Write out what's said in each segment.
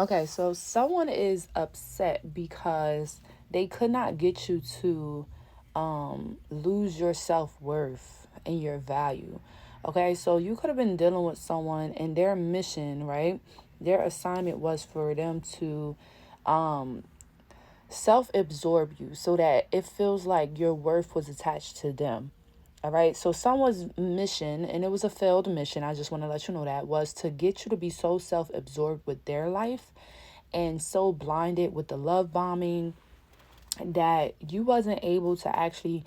Okay, so someone is upset because they could not get you to lose your self-worth and your value. Okay, so you could have been dealing with someone and their mission, right? Their assignment was for them to um self-absorb you so that it feels like your worth was attached to them. All right. So someone's mission, and it was a failed mission, I just want to let you know that, was to get you to be so self-absorbed with their life and so blinded with the love bombing that you wasn't able to actually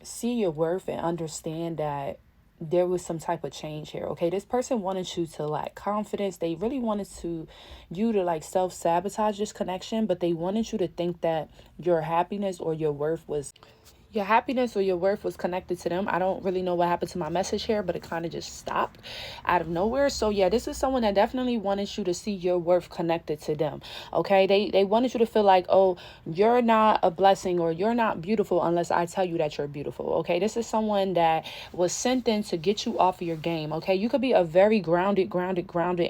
see your worth and understand that there was some type of change here. Okay, this person wanted you to lack confidence. They really wanted you to like self-sabotage this connection, but they wanted you to think that your happiness or your worth was connected to them. I don't really know what happened to my message here, but it kind of just stopped out of nowhere. So yeah, this is someone that definitely wanted you to see your worth connected to them. Okay, they wanted you to feel like, oh, you're not a blessing or you're not beautiful unless I tell you that you're beautiful. Okay, this is someone that was sent in to get you off of your game. Okay, you could be a very grounded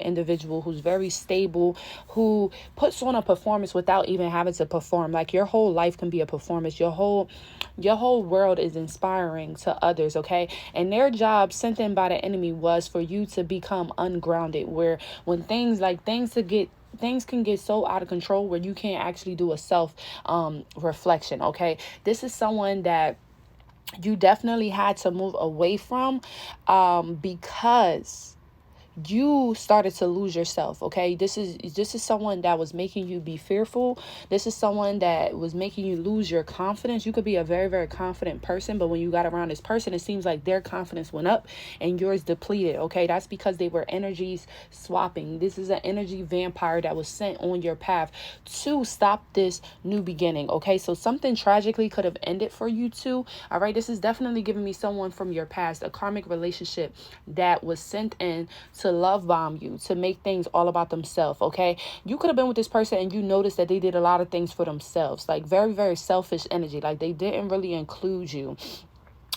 individual who's very stable, who puts on a performance without even having to perform. Like your whole life can be a performance. Your whole world is inspiring to others, okay? And their job sent in by the enemy was for you to become ungrounded, where when things can get so out of control where you can't actually do a self reflection, okay? This is someone that you definitely had to move away from because you started to lose yourself. Okay, this is someone that was making you be fearful. This is someone that was making you lose your confidence. You could be a very, very confident person, but when you got around this person, it seems like their confidence went up and yours depleted. Okay, that's because they were energies swapping. This is an energy vampire that was sent on your path to stop this new beginning. Okay, so something tragically could have ended for you too. All right, this is definitely giving me someone from your past, a karmic relationship that was sent in to love bomb you, to make things all about themselves. Okay, you could have been with this person and you noticed that they did a lot of things for themselves, like very, very selfish energy. Like they didn't really include you.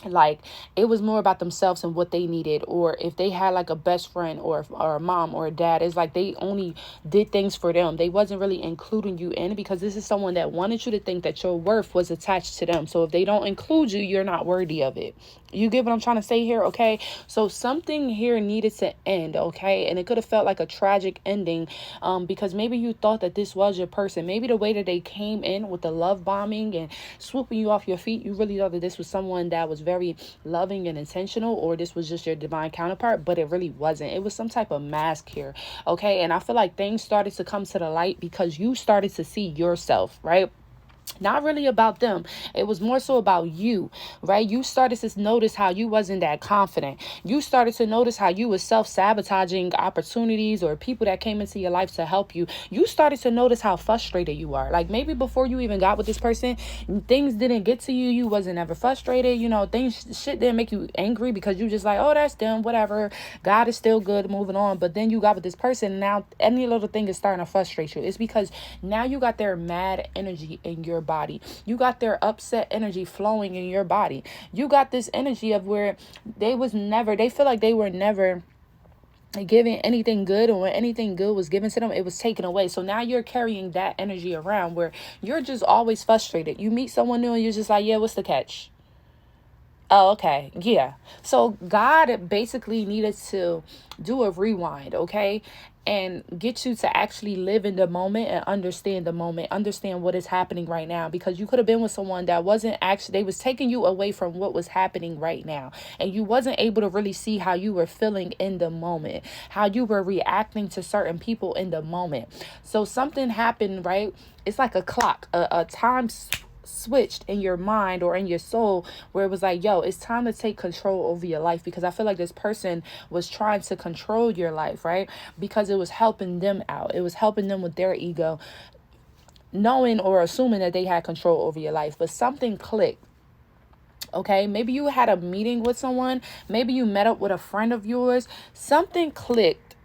Like it was more about themselves and what they needed, or if they had like a best friend or a mom or a dad, it's like they only did things for them. They wasn't really including you in, because this is someone that wanted you to think that your worth was attached to them. So if they don't include you, you're not worthy of it. You get what I'm trying to say here? Okay, so something here needed to end. Okay, and it could have felt like a tragic ending, because maybe you thought that this was your person. Maybe the way that they came in with the love bombing and swooping you off your feet, you really thought that this was someone that was very loving and intentional, or this was just your divine counterpart, but it really wasn't. It was some type of mask here. Okay, and I feel like things started to come to the light because you started to see yourself, right? Not really about them. It was more so about you, right? You started to notice how you wasn't that confident. You started to notice how you was self-sabotaging opportunities or people that came into your life to help you. You started to notice how frustrated you are. Like maybe before you even got with this person, things didn't get to you. You wasn't ever frustrated. Shit didn't make you angry because you just like, oh, that's them, whatever. God is still good, moving on. But then you got with this person, and now any little thing is starting to frustrate you. It's because now you got their mad energy in your body. You got their upset energy flowing in your body. You got this energy of where they feel like they were never giving anything good, or when anything good was given to them, it was taken away. So now you're carrying that energy around where you're just always frustrated. You meet someone new and you're just like, yeah, what's the catch? Oh, okay. Yeah. So God basically needed to do a rewind, okay? And get you to actually live in the moment and understand the moment, understand what is happening right now. Because you could have been with someone that wasn't actually, they was taking you away from what was happening right now. And you wasn't able to really see how you were feeling in the moment, how you were reacting to certain people in the moment. So something happened, right? It's like a clock, a time switched in your mind or in your soul, where it was like, yo, it's time to take control over your life. Because I feel like this person was trying to control your life, right? Because it was helping them out. It was helping them with their ego, knowing or assuming that they had control over your life. But something clicked. Okay, maybe you had a meeting with someone, maybe you met up with a friend of yours, something clicked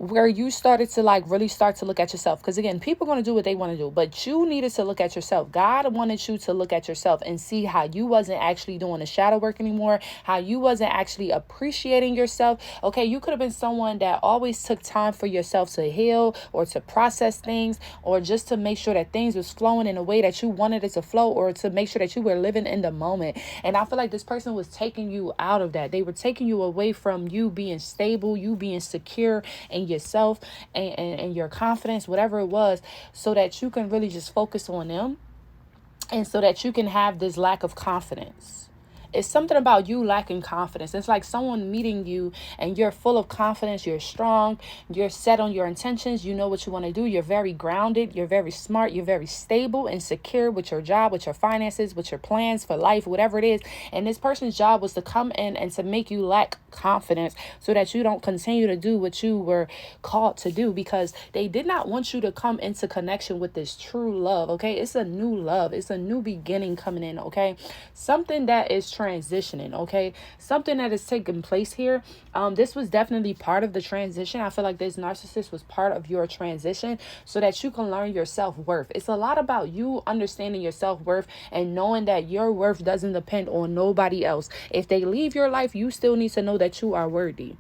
where you started to like really start to look at yourself. Because again, people are going to do what they want to do, but you needed to look at yourself. God wanted you to look at yourself and see how you wasn't actually doing the shadow work anymore, how you wasn't actually appreciating yourself. Okay, you could have been someone that always took time for yourself to heal or to process things, or just to make sure that things was flowing in a way that you wanted it to flow, or to make sure that you were living in the moment. And I feel like this person was taking you out of that. They were taking you away from you being stable, you being secure in yourself and your confidence, whatever it was, so that you can really just focus on them, and so that you can have this lack of confidence. It's something about you lacking confidence. It's like someone meeting you and you're full of confidence. You're strong. You're set on your intentions. You know what you want to do. You're very grounded. You're very smart. You're very stable and secure with your job, with your finances, with your plans for life, whatever it is. And this person's job was to come in and to make you lack confidence so that you don't continue to do what you were called to do, because they did not want you to come into connection with this true love. Okay, it's a new love. It's a new beginning coming in. Okay, something that is transitioning. Okay, something that is taking place here. This was definitely part of the transition. I feel like this narcissist was part of your transition so that you can learn your self-worth. It's a lot about you understanding your self-worth and knowing that your worth doesn't depend on nobody else. If they leave your life, you still need to know that you are worthy.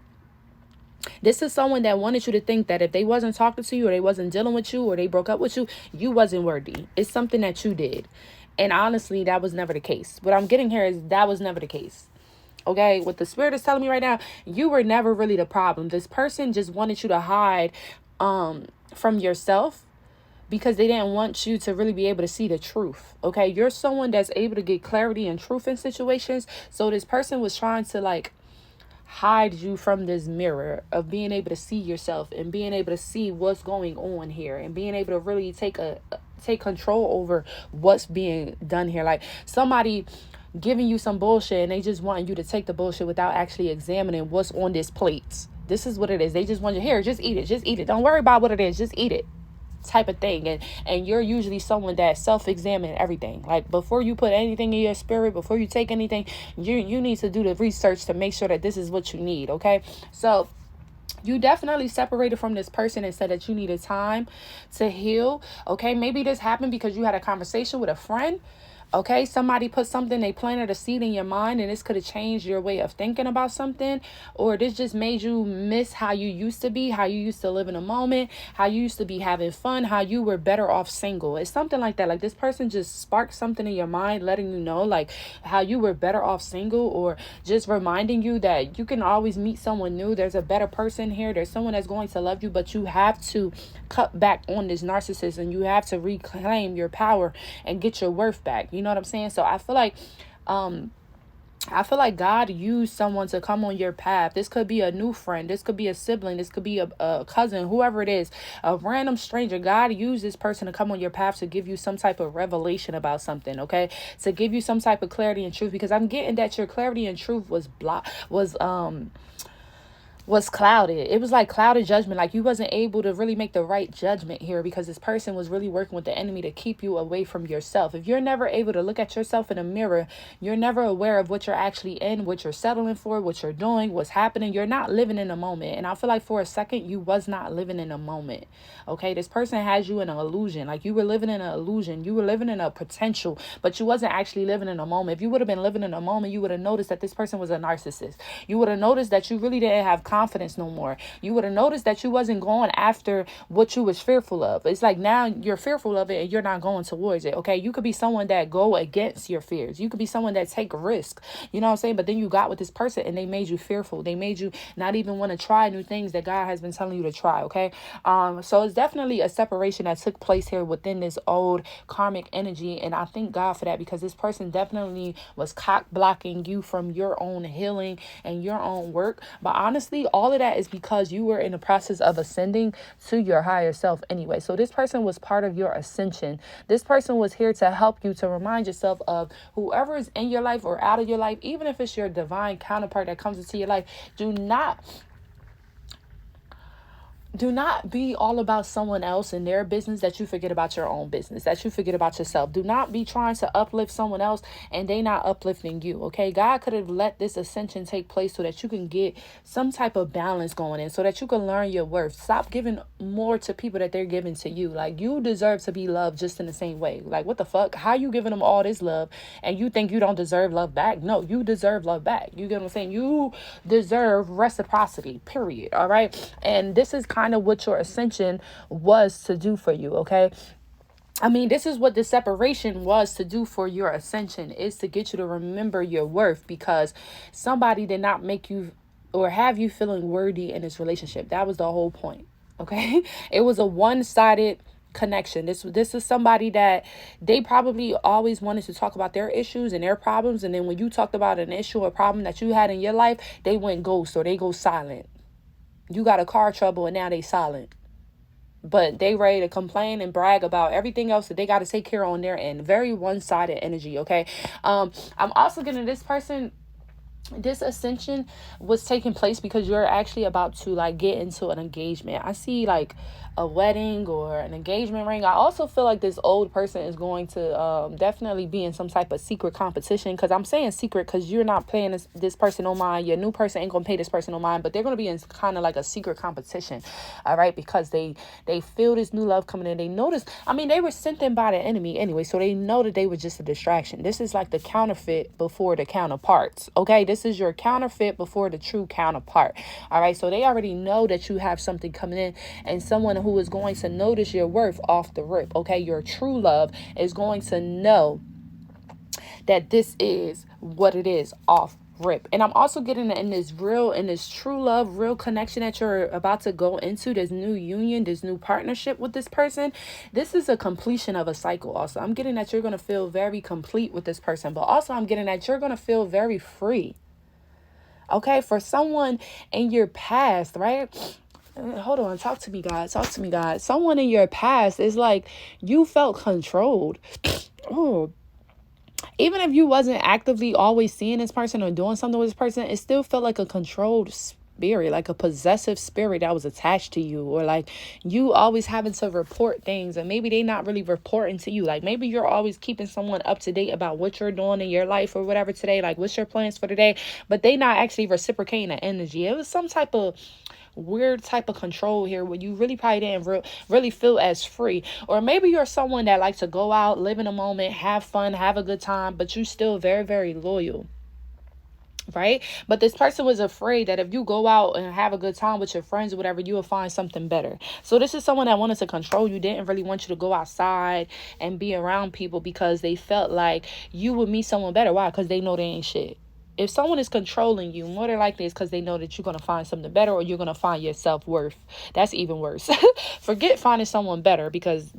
This is someone that wanted you to think that if they wasn't talking to you, or they wasn't dealing with you, or they broke up with you, you wasn't worthy. It's something that you did. And honestly, that was never the case. What I'm getting here is that was never the case. Okay, what the spirit is telling me right now, you were never really the problem. This person just wanted you to hide from yourself, because they didn't want you to really be able to see the truth. Okay, you're someone that's able to get clarity and truth in situations. So this person was trying to like hide you from this mirror of being able to see yourself and being able to see what's going on here, and being able to really take control over what's being done here. Like somebody giving you some bullshit and they just want you to take the bullshit without actually examining what's on this plate. This is what it is. They just want you, here, just eat it. Don't worry about what it is, just eat it, type of thing. And you're usually someone that self-examine everything. Like before you put anything in your spirit, before you take anything, you need to do the research to make sure that this is what you need. Okay, so you definitely separated from this person and said that you needed time to heal. Okay, maybe this happened because you had a conversation with a friend. Okay, somebody put something, they planted a seed in your mind, and this could have changed your way of thinking about something. Or this just made you miss how you used to be, how you used to live in a moment, how you used to be having fun, how you were better off single. It's something like that. Like this person just sparked something in your mind, letting you know like how you were better off single, or just reminding you that you can always meet someone new. There's a better person here. There's someone that's going to love you, but you have to cut back on this narcissist, and you have to reclaim your power and get your worth back. You know what I'm saying? So I feel like God used someone to come on your path. This could be a new friend. This could be a sibling. This could be a cousin, whoever it is, a random stranger. God used this person to come on your path to give you some type of revelation about something, okay? To give you some type of clarity and truth, because I'm getting that your clarity and truth was clouded. It was like clouded judgment. Like you wasn't able to really make the right judgment here, because this person was really working with the enemy to keep you away from yourself. If you're never able to look at yourself in a mirror, you're never aware of what you're actually in, what you're settling for, what you're doing, what's happening. You're not living in the moment. And I feel like for a second you was not living in the moment. Okay, this person has you in an illusion. Like you were living in an illusion. You were living in a potential, but you wasn't actually living in a moment. If you would have been living in a moment, you would have noticed that this person was a narcissist. You would have noticed that you really didn't have confidence no more. You would have noticed that you wasn't going after what you was fearful of. It's like now you're fearful of it and you're not going towards it. Okay, you could be someone that go against your fears. You could be someone that take risk. You know what I'm saying? But then you got with this person and they made you fearful. They made you not even want to try new things that God has been telling you to try. Okay, so it's definitely a separation that took place here within this old karmic energy, and I thank God for that, because this person definitely was cock blocking you from your own healing and your own work. But honestly, all of that is because you were in the process of ascending to your higher self anyway. So this person was part of your ascension. This person was here to help you, to remind yourself of whoever is in your life or out of your life, even if it's your divine counterpart that comes into your life. do not be all about someone else and their business that you forget about your own business, that you forget about yourself. Do not be trying to uplift someone else and they not uplifting you, okay? God could have let this ascension take place so that you can get some type of balance going in, so that you can learn your worth. Stop giving more to people that they're giving to you. Like, you deserve to be loved just in the same way. Like, what the fuck? How you giving them all this love and you think you don't deserve love back? No, you deserve love back. You get what I'm saying? You deserve reciprocity, period. All right? And this is kind of what your ascension was to do for you, okay? I mean, this is what the separation was to do for your ascension, is to get you to remember your worth, because somebody did not make you or have you feeling worthy in this relationship. That was the whole point, okay? It was a one-sided connection. This is somebody that they probably always wanted to talk about their issues and their problems, and then when you talked about an issue or problem that you had in your life, they went ghost or they go silent. You got a car trouble and now they silent. But they ready to complain and brag about everything else that they got to take care of on their end. Very one-sided energy, okay? I'm also getting this person, this ascension was taking place because you're actually about to like get into an engagement. I see like a wedding or an engagement ring. I also feel like this old person is going to definitely be in some type of secret competition, because I'm saying secret because you're not paying this person no mind. Your new person ain't gonna pay this person no mind, but they're gonna be in kind of like a secret competition, all right? Because they feel this new love coming in. They notice, I mean, they were sent in by the enemy anyway, so they know that they were just a distraction. This is like the counterfeit before the counterparts, okay? This is your counterfeit before the true counterpart, all right? So they already know that you have something coming in, and someone who is going to notice your worth off the rip, okay? Your true love is going to know that this is what it is off rip. And I'm also getting in this true love, real connection that you're about to go into, this new union, this new partnership with this person. This is a completion of a cycle. Also, I'm getting that you're going to feel very complete with this person, but also I'm getting that you're going to feel very free, okay? For someone in your past, right? Hold on, talk to me, God. Talk to me, God. Someone in your past is like you felt controlled. Oh, even if you wasn't actively always seeing this person or doing something with this person, it still felt like a controlled spirit, like a possessive spirit that was attached to you, or like you always having to report things, and maybe they not really reporting to you. Like maybe you're always keeping someone up to date about what you're doing in your life or whatever today, like what's your plans for today, but they not actually reciprocating the energy. It was some type of weird type of control here where you really probably didn't really feel as free. Or maybe you're someone that likes to go out, live in a moment, have fun, have a good time, but you still very, very loyal, right? But this person was afraid that if you go out and have a good time with your friends or whatever, you will find something better. So this is someone that wanted to control you, didn't really want you to go outside and be around people because they felt like you would meet someone better. Why? Because they know they ain't shit. If someone is controlling you, more than likely it's because they know that you're going to find something better, or you're going to find your self-worth. That's even worse. Forget finding someone better, because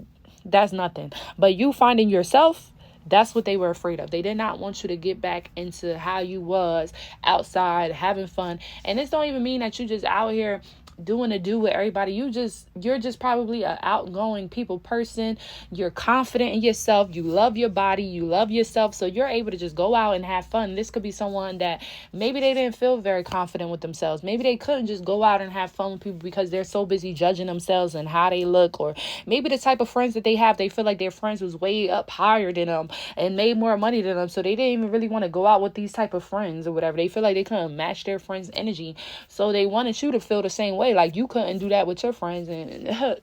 that's nothing. But you finding yourself, that's what they were afraid of. They did not want you to get back into how you was outside, having fun. And this don't even mean that you just out here doing a do with everybody. You're just probably an outgoing people person. You're confident in yourself. You love your body. You love yourself. So you're able to just go out and have fun. This could be someone that maybe they didn't feel very confident with themselves. Maybe they couldn't just go out and have fun with people because they're so busy judging themselves and how they look. Or maybe the type of friends that they have, they feel like their friends was way up higher than them and made more money than them. So they didn't even really want to go out with these type of friends or whatever. They feel like they couldn't match their friends' energy. So they wanted you to feel the same way. Like you couldn't do that with your friends, and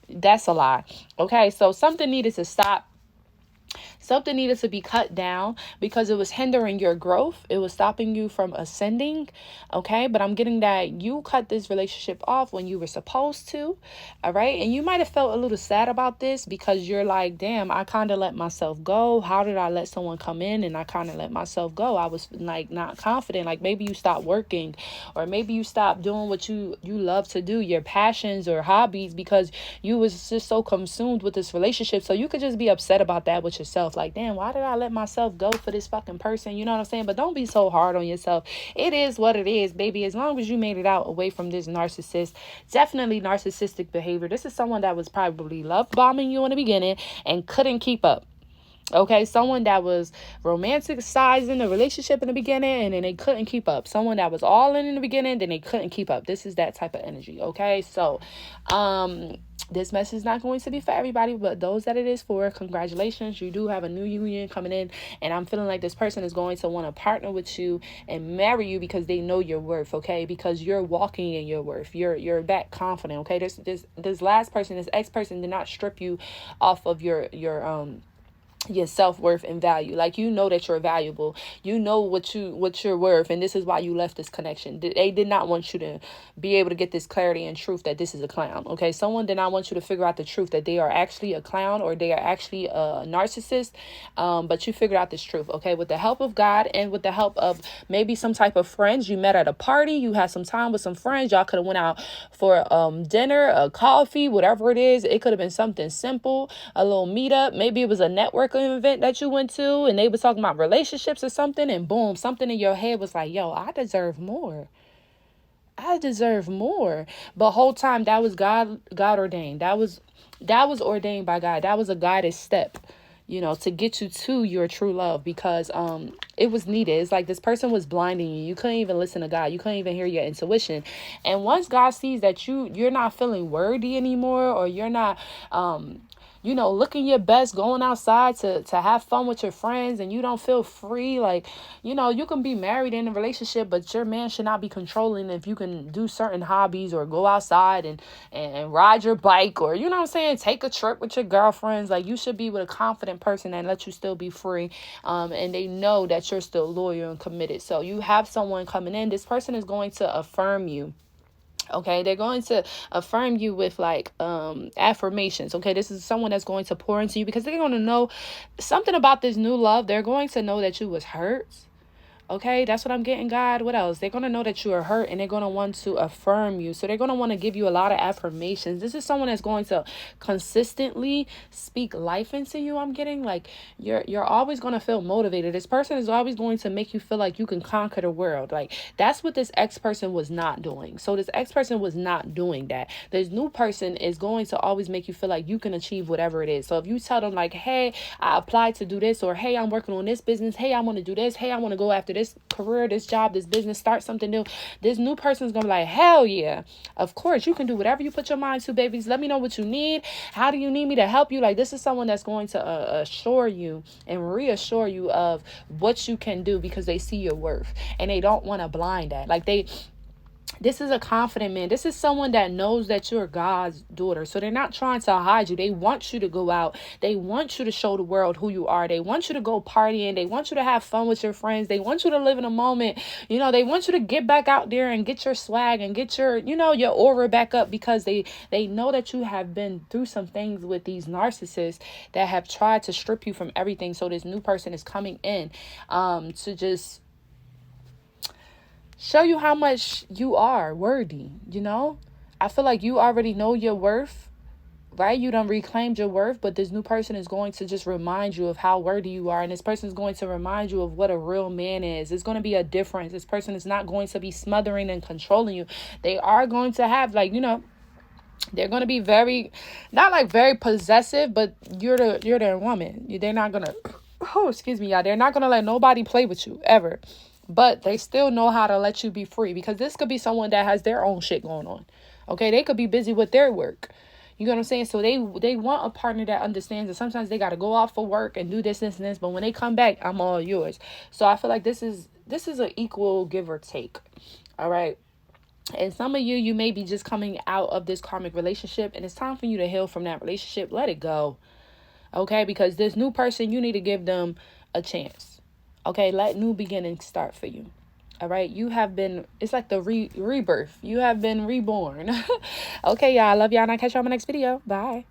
that's a lie. Okay, so something needed to stop. Something needed to be cut down because it was hindering your growth. It was stopping you from ascending. Okay, but I'm getting that you cut this relationship off when you were supposed to. All right, and you might have felt a little sad about this because you're like, damn, I kind of let myself go. How did I let someone come in and I kind of let myself go? I was like not confident. Like maybe you stopped working, or maybe you stopped doing what you love to do, your passions or hobbies, because you was just so consumed with this relationship. So you could just be upset about that with yourself. Like, damn, why did I let myself go for this fucking person? You know what I'm saying? But don't be so hard on yourself. It is what it is, baby. As long as you made it out away from this narcissist, definitely narcissistic behavior. This is someone that was probably love bombing you in the beginning and couldn't keep up. Okay, someone that was romanticizing the relationship in the beginning and then they couldn't keep up. Someone that was all in the beginning, then they couldn't keep up. This is that type of energy. Okay, so this message is not going to be for everybody, but those that it is for, congratulations. You do have a new union coming in, and I'm feeling like this person is going to want to partner with you and marry you because they know your worth. Okay, because you're walking in your worth. You're back confident. Okay, this last person, this ex person, did not strip you off of your self-worth and value. Like, you know that you're valuable, you know what you're worth, and this is why you left this connection. They did not want you to be able to get this clarity and truth that this is a clown. Okay, someone did not want you to figure out the truth that they are actually a clown or they are actually a narcissist, but you figured out this truth. Okay, with the help of God and with the help of maybe some type of friends you met at a party, you had some time with some friends, y'all could have went out for dinner, a coffee, whatever it is. It could have been something simple, a little meetup. Maybe it was a networking event that you went to and they were talking about relationships or something, and boom, something in your head was like, yo, I deserve more. I deserve more. But whole time that was God ordained. That was ordained by God. That was a guided step, to get you to your true love, because it was needed. It's like this person was blinding you. You couldn't even listen to God. You couldn't even hear your intuition. And once God sees that you're not feeling worthy anymore, or you're not looking your best, going outside to have fun with your friends, and you don't feel free. Like, you can be married in a relationship, but your man should not be controlling if you can do certain hobbies or go outside and ride your bike, or, take a trip with your girlfriends. Like, you should be with a confident person and let you still be free. And they know that you're still loyal and committed. So you have someone coming in. This person is going to affirm you. Okay, they're going to affirm you with affirmations. Okay, this is someone that's going to pour into you because they're going to know something about this new love. They're going to know that you was hurt. Okay, that's what I'm getting, God. What else? They're going to know that you are hurt, and they're going to want to affirm you. So they're going to want to give you a lot of affirmations. This is someone that's going to consistently speak life into you. I'm getting like you're always going to feel motivated. This person is always going to make you feel like you can conquer the world. Like, that's what this ex person was not doing. So this ex person was not doing that. This new person is going to always make you feel like you can achieve whatever it is. So if you tell them like, hey, I applied to do this, or hey, I'm working on this business, hey, I want to do this, hey, I want to go after this career, this job, this business, start something new. This new person's gonna be like, hell yeah, of course you can do whatever you put your mind to, babies. Let me know what you need. How do you need me to help you? Like, this is someone that's going to assure you and reassure you of what you can do, because they see your worth and they don't want to blind that. Like, this is a confident man. This is someone that knows that you're God's daughter. So they're not trying to hide you. They want you to go out. They want you to show the world who you are. They want you to go partying. They want you to have fun with your friends. They want you to live in a moment. They want you to get back out there and get your swag and get your, your aura back up, because they know that you have been through some things with these narcissists that have tried to strip you from everything. So this new person is coming in to just show you how much you are worthy. I feel like you already know your worth, right? You done reclaimed your worth, but this new person is going to just remind you of how worthy you are. And this person is going to remind you of what a real man is. It's going to be a difference. This person is not going to be smothering and controlling you. They are going to have they're going to be very possessive, but you're their woman. They're not going to, excuse me, y'all. They're not going to let nobody play with you ever. But they still know how to let you be free, because this could be someone that has their own shit going on. Okay, they could be busy with their work. You know what I'm saying? So they want a partner that understands that sometimes they got to go off for work and do this, and this. But when they come back, I'm all yours. So I feel like this is an equal give or take. All right. And some of you may be just coming out of this karmic relationship, and it's time for you to heal from that relationship. Let it go. Okay, because this new person, you need to give them a chance. Okay, let new beginnings start for you. All right, you have been, it's like the rebirth. You have been reborn. Okay, y'all, I love y'all, and I'll catch y'all in my next video. Bye.